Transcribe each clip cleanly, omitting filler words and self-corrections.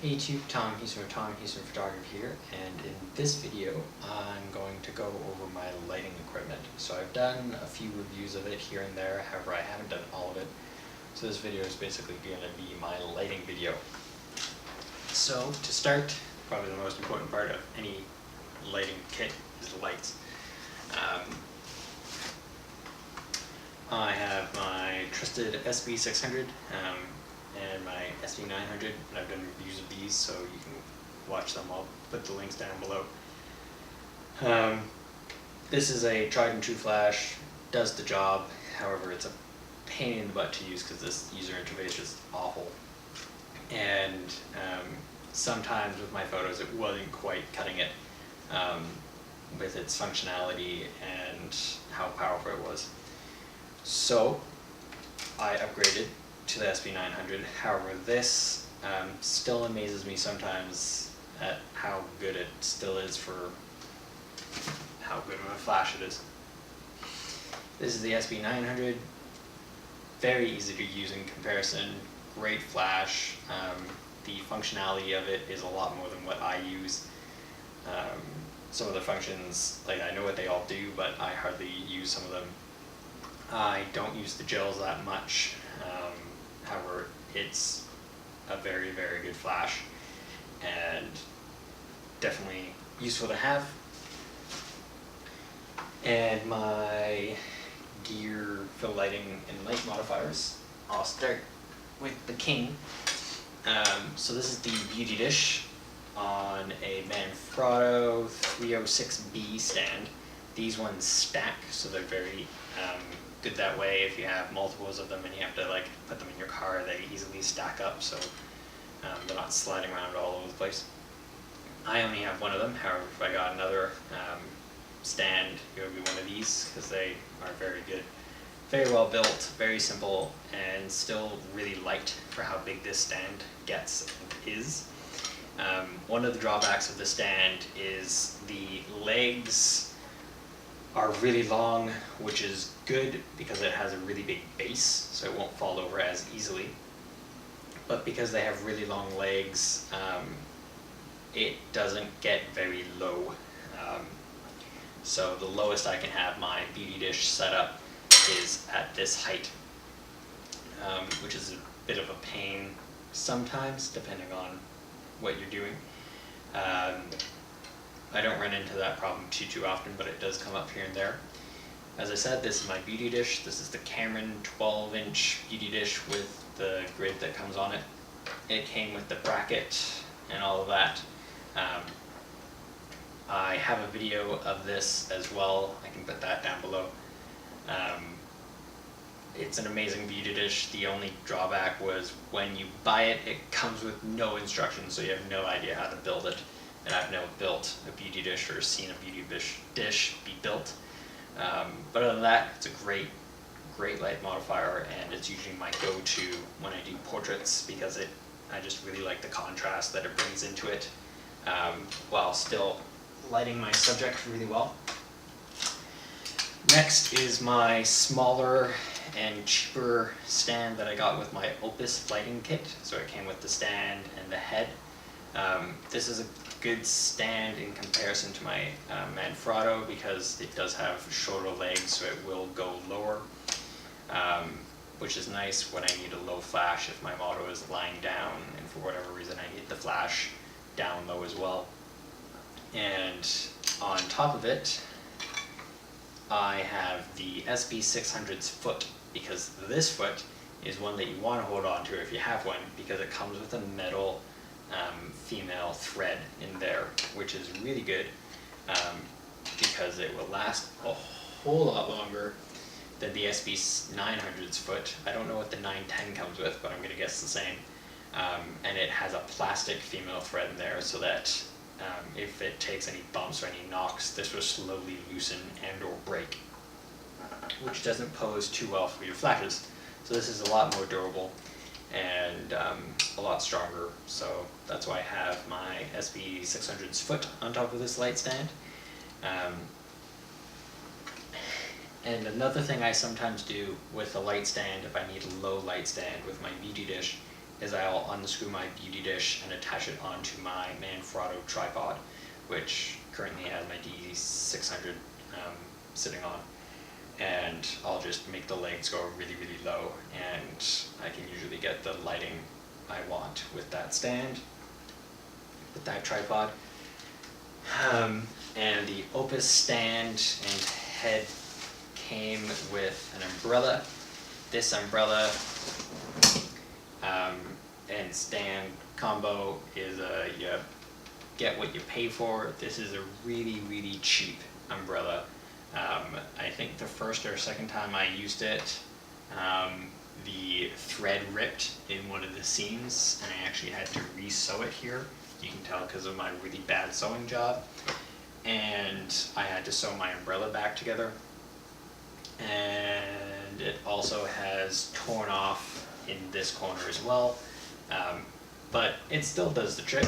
Hey YouTube, Tom Heisman Photography here, and in this video I'm going to go over my lighting equipment. So I've done a few reviews of it here and there, however I haven't done all of it. So this video is basically going to be my lighting video. So to start, probably the most important part of any lighting kit is the lights. I have my trusted SB600 and my SB900, and I've done reviews of these, so you can watch them. I'll put the links down below. This is a tried and true flash, does the job, however it's a pain in the butt to use because this user interface is awful. And sometimes with my photos it wasn't quite cutting it with its functionality and how powerful it was. So I upgraded to the SB900. However, this still amazes me sometimes at how good it still is for how good of a flash it is. This is the SB900. Very easy to use in comparison. Great flash. The functionality of it is a lot more than what I use. Some of the functions, like I know what they all do, but I hardly use some of them. I don't use the gels that much. However, it's a very, very good flash and definitely useful to have. And my gear for lighting and light modifiers, I'll start with the King. So this is the Beauty Dish on a Manfrotto 306B stand. These ones stack, so they're very good that way. If you have multiples of them and you have to like put them in your car, they easily stack up, so they're not sliding around all over the place. I only have one of them. However, if I got another stand, it would be one of these because they are very good, very well built, very simple, and still really light for how big this stand gets and is. One of the drawbacks of the stand is the legs are really long, which is good because it has a really big base, so it won't fall over as easily. But because they have really long legs, it doesn't get very low. So the lowest I can have my Beauty Dish set up is at this height, which is a bit of a pain sometimes, depending on what you're doing. I don't run into that problem too often, but it does come up here and there. As I said, this is my Beauty Dish. This is the Cameron 12-inch Beauty Dish with the grid that comes on it. It came with the bracket and all of that. I have a video of this as well. I can put that down below. It's an amazing Beauty Dish. The only drawback was when you buy it, it comes with no instructions, so you have no idea how to build it. And I've never built a Beauty Dish or seen a Beauty Dish be built. But other than that, it's a great light modifier, and it's usually my go-to when I do portraits because I just really like the contrast that it brings into it, while still lighting my subject really well. Next is my smaller and cheaper stand that I got with my Opus lighting kit. So it came with the stand and the head. This is a good stand in comparison to my Manfrotto because it does have shorter legs, so it will go lower, which is nice when I need a low flash if my model is lying down and for whatever reason I need the flash down low as well. And on top of it, I have the SB600's foot, because this foot is one that you want to hold on to if you have one, because it comes with a metal female thread in there, which is really good because it will last a whole lot longer than the SB900's foot. I don't know what the 910 comes with, but I'm going to guess the same. And it has a plastic female thread in there so that if it takes any bumps or any knocks, this will slowly loosen and or break, which doesn't pose too well for your flashes. So this is a lot more durable and a lot stronger, so that's why I have my SB600's foot on top of this light stand. And another thing I sometimes do with a light stand, if I need a low light stand with my Beauty Dish, is I'll unscrew my beauty dish and attach it onto my Manfrotto tripod, which currently has my D600 sitting on. And I'll just make the legs go really, really low, and I can usually get the lighting I want with that stand, with that tripod. And the Opus stand and head came with an umbrella. This umbrella and stand combo is you get what you pay for. This is a really, really cheap umbrella. I think the first or second time I used it, the thread ripped in one of the seams, and I actually had to re-sew it here. You can tell because of my really bad sewing job. And I had to sew my umbrella back together. And it also has torn off in this corner as well. But it still does the trick.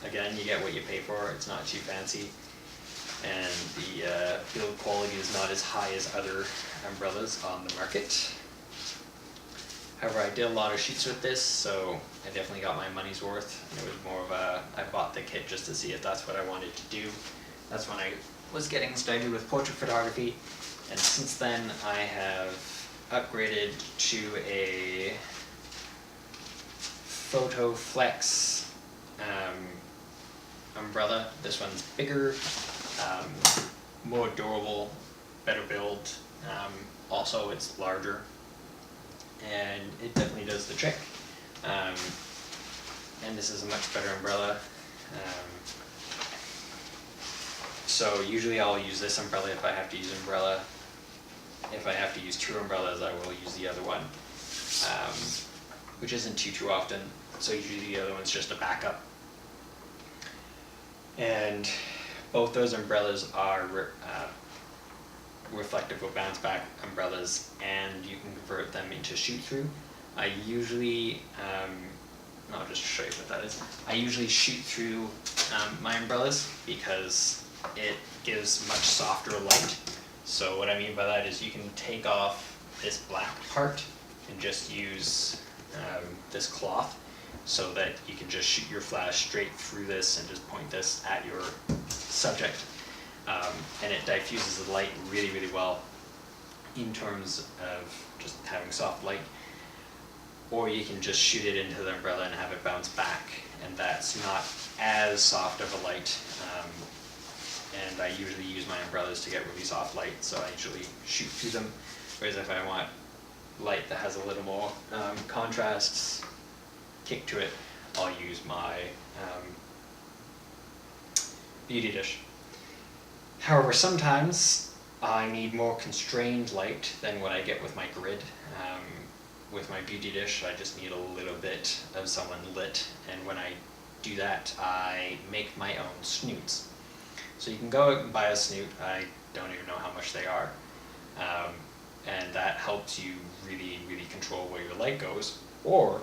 Again, you get what you pay for. It's not too fancy. And the build quality is not as high as other umbrellas on the market. However, I did a lot of shoots with this, so I definitely got my money's worth. And it was more of I bought the kit just to see if that's what I wanted to do. That's when I was getting started with portrait photography, and since then I have upgraded to a PhotoFlex umbrella. This one's bigger, more durable, better build. Also, it's larger, and it definitely does the trick. And this is a much better umbrella. So usually I'll use this umbrella if I have to use umbrella. If I have to use two umbrellas, I will use the other one, which isn't too often. So usually the other one's just a backup. And both those umbrellas are reflective or bounce back umbrellas, and you can convert them into shoot through. I usually, I'll just show you what that is. I usually shoot through my umbrellas because it gives much softer light. So what I mean by that is you can take off this black part and just use this cloth, so that you can just shoot your flash straight through this and just point this at your subject. And it diffuses the light really, really well in terms of just having soft light. Or you can just shoot it into the umbrella and have it bounce back, and that's not as soft of a light. And I usually use my umbrellas to get really soft light, so I usually shoot through them. Whereas if I want light that has a little more contrast, kick to it, I'll use my beauty dish. However, sometimes I need more constrained light than what I get with my grid. With my beauty dish, I just need a little bit of someone lit, and when I do that, I make my own snoots. So you can go out and buy a snoot. I don't even know how much they are. And that helps you really, really control where your light goes. Or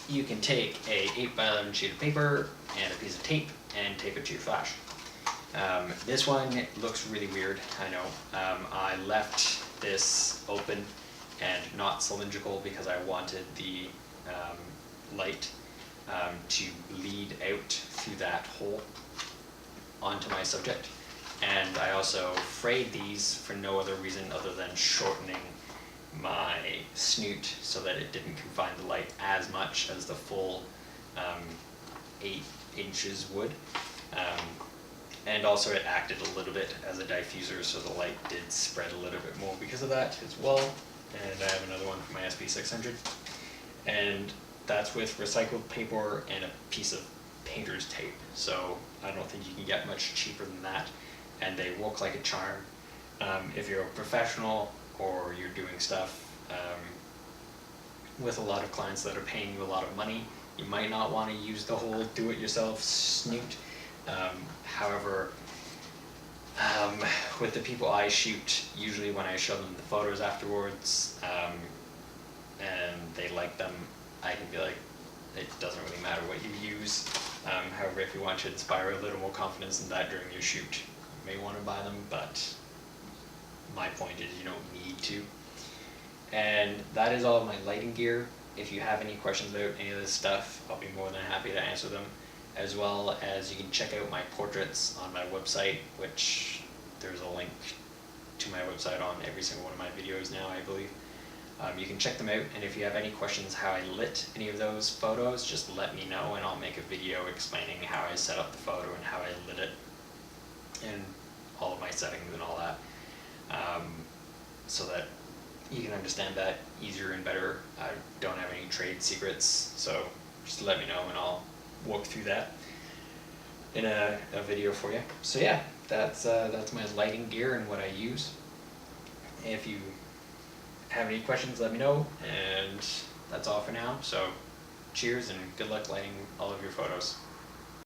you can take a 8x11 sheet of paper and a piece of tape and tape it to your flash. This one looks really weird, I know. I left this open and not cylindrical because I wanted the light to bleed out through that hole onto my subject. And I also frayed these for no other reason other than shortening my snoot so that it didn't confine the light as much as the full 8 inches would. And also it acted a little bit as a diffuser, so the light did spread a little bit more because of that as well. And I have another one for my SP600. And that's with recycled paper and a piece of painter's tape. So I don't think you can get much cheaper than that. And they work like a charm. If you're a professional or you're doing stuff with a lot of clients that are paying you a lot of money, you might not want to use the whole do-it-yourself snoot. However, with the people I shoot, usually when I show them the photos afterwards, and they like them, I can be like, it doesn't really matter what you use. However, if you want to inspire a little more confidence in that during your shoot, you may want to buy them, but my point is you don't need to. And that is all of my lighting gear. If you have any questions about any of this stuff, I'll be more than happy to answer them. As well as you can check out my portraits on my website, which there's a link to my website on every single one of my videos now, I believe. You can check them out, and if you have any questions how I lit any of those photos, just let me know and I'll make a video explaining how I set up the photo and how I lit it, and all of my settings and all that, so that you can understand that easier and better. I don't have any trade secrets, so just let me know and I'll walk through that in a video for you. So yeah, that's my lighting gear and what I use. If you have any questions, let me know, and that's all for now. So cheers and good luck lighting all of your photos.